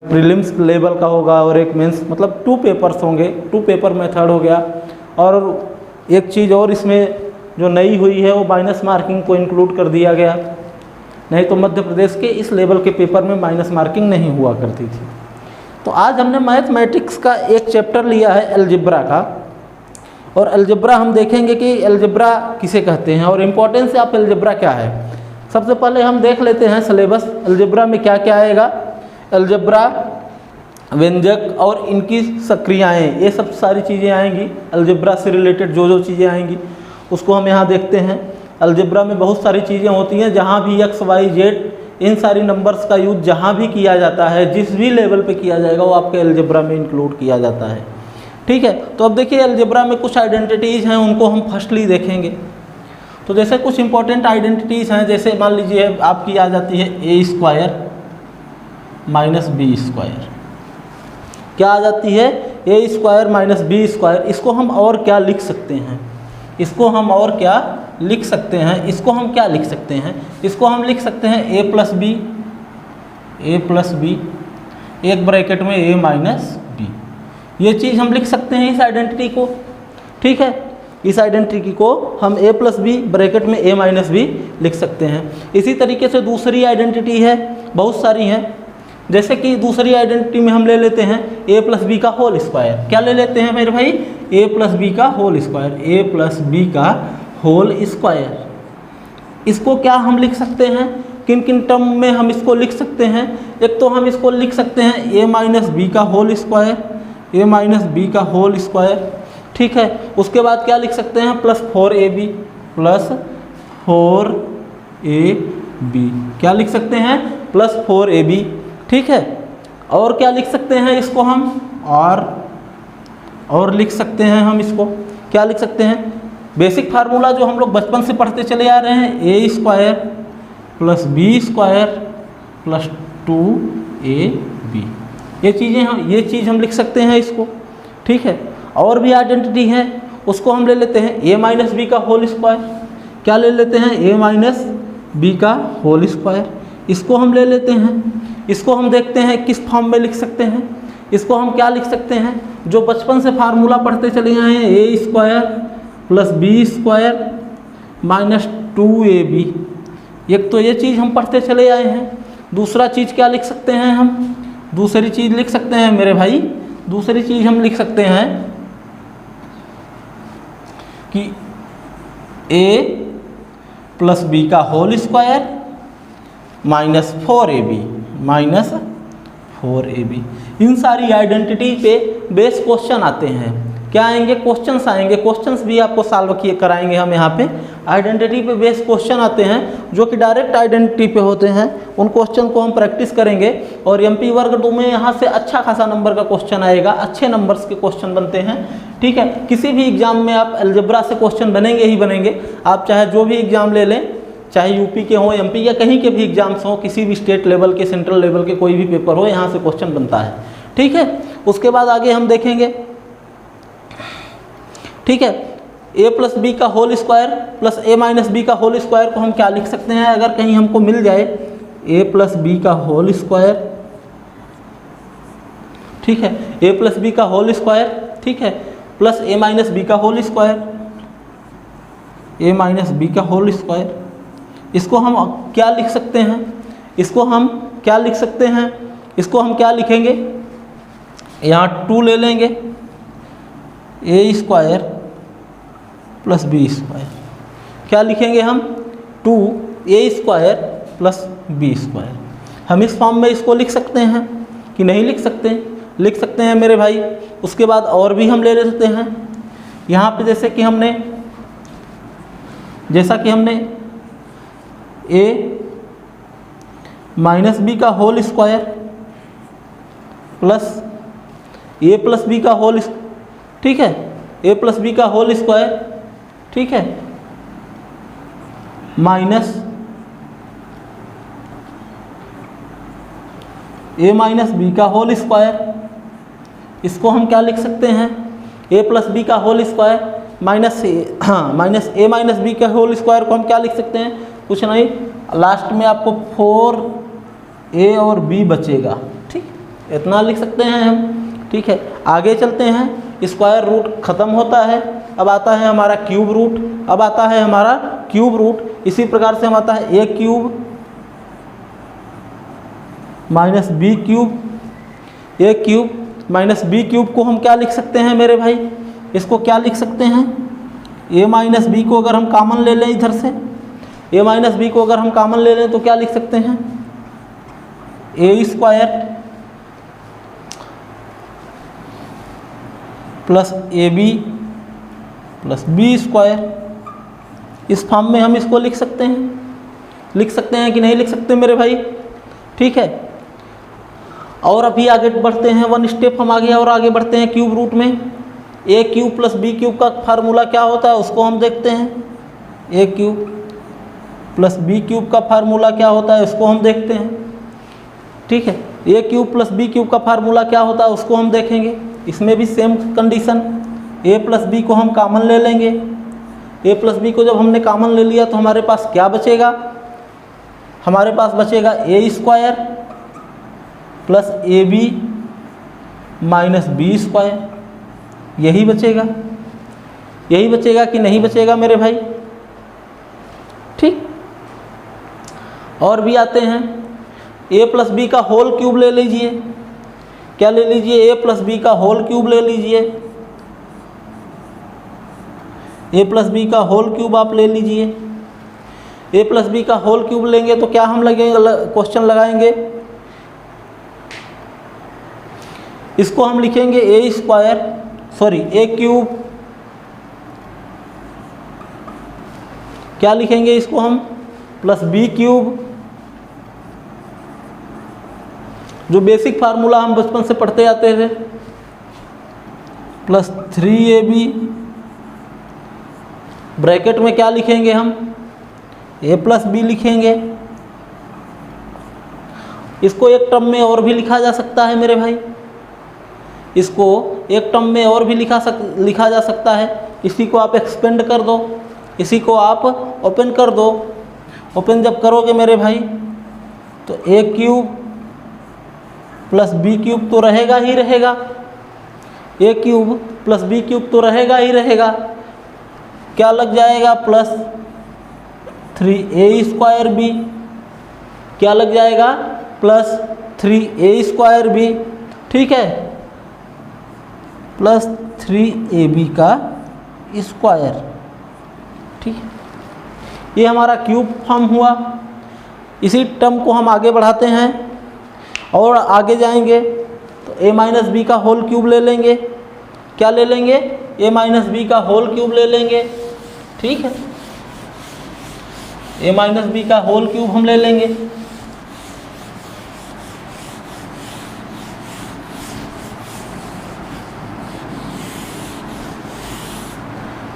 Prelims level का होगा और एक मेंस, मतलब 2 पेपर्स होंगे, 2 पेपर मेथड हो गया। और एक चीज़ और इसमें जो नई हुई है वो माइनस मार्किंग को इंक्लूड कर दिया गया, नहीं तो मध्य प्रदेश के इस लेवल के पेपर में माइनस मार्किंग नहीं हुआ करती थी। तो आज हमने मैथमेटिक्स का एक चैप्टर लिया है अलजेब्रा का, और अलजेब्रा हम देखेंगे कि अलजेब्रा किसे कहते हैं और इम्पोर्टेंस ऑफ अलजेब्रा क्या है। सबसे पहले हम देख लेते हैं सिलेबस, अलजेब्रा में क्या क्या आएगा। अलजेब्रा, व्यंजक और इनकी सक्रियाएँ, ये सब सारी चीज़ें आएंगी। अलजेब्रा से रिलेटेड जो जो चीज़ें आएंगी उसको हम यहाँ देखते हैं। अलजेब्रा में बहुत सारी चीज़ें होती हैं, जहाँ भी x, y, z इन सारी नंबर्स का यूज जहाँ भी किया जाता है, जिस भी लेवल पे किया जाएगा वो आपके अलजेब्रा में इंक्लूड किया जाता है। ठीक है, तो अब देखिए अलजेब्रा में कुछ आइडेंटिटीज़ हैं, उनको हम फर्स्टली देखेंगे। तो जैसे कुछ इंपॉर्टेंट आइडेंटिटीज़ हैं, जैसे मान लीजिए आपकी आ जाती है a square minus B square. क्या आ जाती है? a square minus B square. इसको हम और क्या लिख सकते हैं? इसको हम और क्या लिख सकते हैं? इसको हम क्या लिख सकते हैं? इसको हम लिख सकते हैं a प्लस बी, एक ब्रैकेट में a माइनस बी। ये चीज़ हम लिख सकते हैं इस आइडेंटिटी को। ठीक है, इस आइडेंटिटी को हम a प्लस बी ब्रैकेट में a माइनस बी लिख सकते हैं। इसी तरीके से दूसरी आइडेंटिटी है, बहुत सारी हैं। जैसे कि दूसरी आइडेंटिटी में हम ले लेते हैं a प्लस बी का होल स्क्वायर। क्या ले लेते हैं मेरे भाई? a प्लस बी का whole square, a plus B का होल स्क्वायर। इसको क्या हम लिख सकते हैं? किन किन टर्म में हम इसको लिख सकते हैं? एक तो हम इसको लिख सकते हैं a माइनस बी का whole square, a minus B का होल स्क्वायर। ठीक है, उसके बाद क्या लिख सकते हैं? Plus 4ab, plus 4ab। क्या लिख सकते हैं? Plus 4ab। ठीक है, और क्या लिख सकते हैं इसको हम? और लिख सकते हैं हम इसको, क्या लिख सकते हैं? बेसिक फार्मूला जो हम लोग बचपन से पढ़ते चले आ रहे हैं, a square plus B square plus 2ab। ये चीज़ हम लिख सकते हैं इसको। ठीक है, और भी आइडेंटिटी है, उसको हम ले लेते हैं a माइनस बी का होल स्क्वायर। क्या ले लेते हैं? a माइनस बी का होल स्क्वायर। इसको हम ले लेते हैं। इसको हम देखते हैं किस फॉर्म में लिख सकते हैं। इसको हम क्या लिख सकते हैं? जो बचपन से फार्मूला पढ़ते चले आए हैं, a square plus B square minus 2ab। एक तो ये चीज़ हम पढ़ते चले आए हैं। दूसरा चीज़ क्या लिख सकते हैं हम? दूसरी चीज़ लिख सकते हैं मेरे भाई, दूसरी चीज़ हम लिख सकते हैं कि a प्लस बी का होल स्क्वायर माइनस 4ab। इन सारी आइडेंटिटी पे बेस क्वेश्चन आते हैं। क्या आएंगे? क्वेश्चंस आएंगे। क्वेश्चंस भी आपको सॉल्व कराएंगे हम यहाँ पे। आइडेंटिटी पे बेस क्वेश्चन आते हैं जो कि डायरेक्ट आइडेंटिटी पे होते हैं। उन क्वेश्चन को हम प्रैक्टिस करेंगे और MP वर्ग 2 में यहाँ से अच्छा खासा नंबर का क्वेश्चन आएगा, अच्छे नंबर्स के क्वेश्चन बनते हैं। ठीक है, किसी भी एग्जाम में आप अलजेब्रा से क्वेश्चन बनेंगे ही बनेंगे। आप चाहे जो भी एग्जाम ले लें, चाहे यूपी के हों, MP या कहीं के भी एग्जाम्स हों, किसी भी स्टेट लेवल के, सेंट्रल लेवल के कोई भी पेपर हो, यहाँ से क्वेश्चन बनता है। ठीक है, उसके बाद आगे हम देखेंगे। ठीक है, a प्लस बी का whole square plus a minus B का होल स्क्वायर को हम क्या लिख सकते हैं? अगर कहीं हमको मिल जाए a प्लस बी का होल स्क्वायर, ठीक है, a प्लस बी का होल स्क्वायर, ठीक है, प्लस a माइनस बी का whole square, a minus B का होल स्क्वायर। इसको हम क्या लिख सकते हैं? इसको हम क्या लिख सकते हैं? इसको हम क्या लिखेंगे? यहाँ 2 ले लेंगे, a square plus B square. क्या लिखेंगे हम? 2a square plus B square. हम इस फॉर्म में इसको लिख सकते हैं कि नहीं लिख सकते? लिख सकते हैं मेरे भाई। उसके बाद और भी हम ले लेते हैं। यहाँ पे जैसा कि हमने a माइनस बी का whole square plus a plus B का होल, ठीक है, a प्लस बी का होल स्क्वायर, ठीक है, माइनस a माइनस बी का होल स्क्वायर। इसको हम क्या लिख सकते हैं? a प्लस बी का whole square minus a minus B का होल स्क्वायर को हम क्या लिख सकते हैं? कुछ नहीं, लास्ट में आपको 4a और b बचेगा। ठीक, इतना लिख सकते हैं हम। ठीक है, आगे चलते हैं। स्क्वायर रूट ख़त्म होता है, अब आता है हमारा क्यूब रूट, अब आता है हमारा क्यूब रूट। इसी प्रकार से हम आता है A cube minus B cube, A cube minus B cube को हम क्या लिख सकते हैं मेरे भाई, इसको क्या लिख सकते हैं, ए माइनस बी को अगर हम कॉमन ले लें इधर से, ए माइनस बी को अगर हम कॉमन ले लें तो क्या लिख सकते हैं, A square plus A B plus B square. इस फॉर्म में हम इसको लिख सकते हैं कि नहीं लिख सकते मेरे भाई। ठीक है, और अभी आगे बढ़ते हैं, वन स्टेप हम आगे और आगे बढ़ते हैं क्यूब रूट में। ए क्यूब प्लस बी क्यूब का फार्मूला क्या होता है उसको हम देखते हैं। A cube plus B cube का फार्मूला क्या होता है उसको हम देखते हैं। ठीक है, A cube plus B cube का फार्मूला क्या होता है उसको हम देखेंगे। इसमें भी सेम कंडीशन, ए प्लस बी को हम कॉमन ले लेंगे। ए प्लस बी को जब हमने कॉमन ले लिया तो हमारे पास क्या बचेगा, हमारे पास बचेगा A square plus A B minus B square. यही बचेगा कि नहीं बचेगा मेरे भाई। ठीक, और भी आते हैं। ए प्लस बी का होल क्यूब ले लीजिए, क्या ले लीजिए, ए प्लस बी का होल क्यूब ले लीजिए। ए प्लस बी का होल क्यूब आप ले लीजिए। ए प्लस बी का होल क्यूब लेंगे तो क्या हम क्वेश्चन लगाएंगे, इसको हम लिखेंगे ए स्क्वायर ए क्यूब, क्या लिखेंगे इसको हम, प्लस बी क्यूब, जो बेसिक फार्मूला हम बचपन से पढ़ते आते थे, प्लस 3ab, ब्रैकेट में क्या लिखेंगे हम, a प्लस बी लिखेंगे। इसको एक टर्म में और भी लिखा जा सकता है मेरे भाई, इसको एक टर्म में और भी लिखा जा सकता है। इसी को आप एक्सपेंड कर दो, इसी को आप ओपन कर दो। ओपन जब करोगे मेरे भाई तो ए क्यूब प्लस बी क्यूब तो रहेगा ही रहेगा, A cube plus B cube तो रहेगा ही रहेगा। क्या लग जाएगा, प्लस 3a स्क्वायर बी, क्या लग जाएगा, प्लस 3a स्क्वायर बी। ठीक है, प्लस 3ab का स्क्वायर। ठीक है, ये हमारा क्यूब फॉर्म हुआ। इसी टर्म को हम आगे बढ़ाते हैं और आगे जाएंगे तो a माइनस बी का होल क्यूब ले लेंगे। क्या ले लेंगे, a माइनस बी का होल क्यूब ले लेंगे। ठीक है, a माइनस बी का होल क्यूब हम ले लेंगे।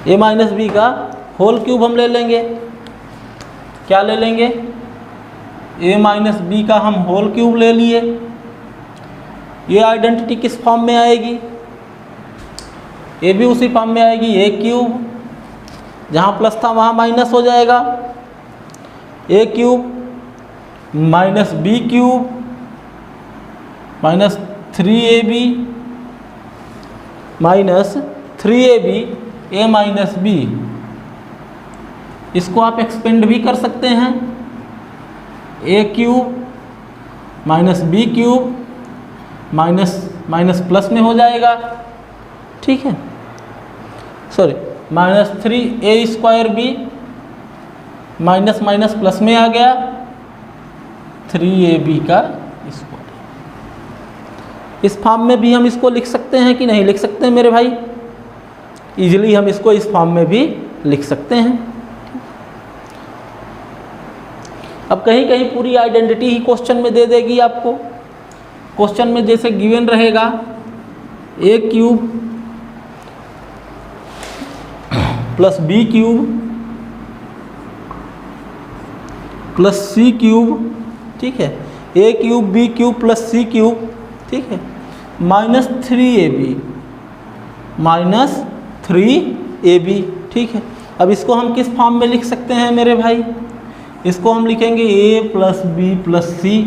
a माइनस बी का होल क्यूब हम ले लेंगे। क्या ले लेंगे, a माइनस बी का हम होल क्यूब ले लिए। ये आइडेंटिटी किस फॉर्म में आएगी, ये भी उसी फॉर्म में आएगी, ए क्यूब, जहाँ प्लस था वहाँ माइनस हो जाएगा, A cube minus B cube minus 3ab minus 3ab A minus B. इसको आप एक्सपेंड भी कर सकते हैं, A cube minus B cube minus minus plus में हो जाएगा। ठीक है, sorry, minus 3a square B minus minus plus में आ गया, 3ab का स्क्वायर। इस फॉर्म में भी हम इसको लिख सकते हैं कि नहीं लिख सकते हैं मेरे भाई, इजीली हम इसको इस फॉर्म में भी लिख सकते हैं। अब कहीं कहीं पूरी आइडेंटिटी ही क्वेश्चन में दे देगी आपको। क्वेश्चन में जैसे गिवन रहेगा A cube plus B cube plus C cube, ठीक है, A cube B cube plus C cube, ठीक है, माइनस 3ab माइनस 3ab। ठीक है, अब इसको हम किस फॉर्म में लिख सकते हैं मेरे भाई, इसको हम लिखेंगे a plus B plus C,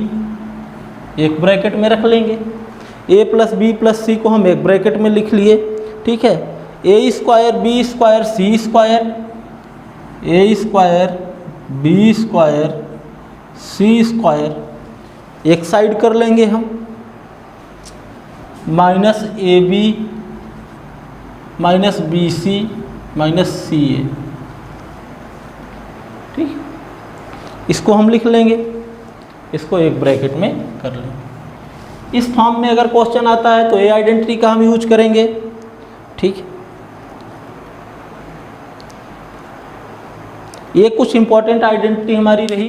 एक ब्रैकेट में रख लेंगे। A plus B plus C को हम एक ब्रैकेट में लिख लिए, ठीक है। A square B square C square, A square B square C square एक साइड कर लेंगे हम, minus A B minus B C minus C A, ठीक। इसको हम लिख लेंगे, इसको एक ब्रैकेट में कर लेंगे। इस फॉर्म में अगर क्वेश्चन आता है तो ए आइडेंटिटी का हम यूज करेंगे, ठीक। ये कुछ इंपॉर्टेंट आइडेंटिटी हमारी रही।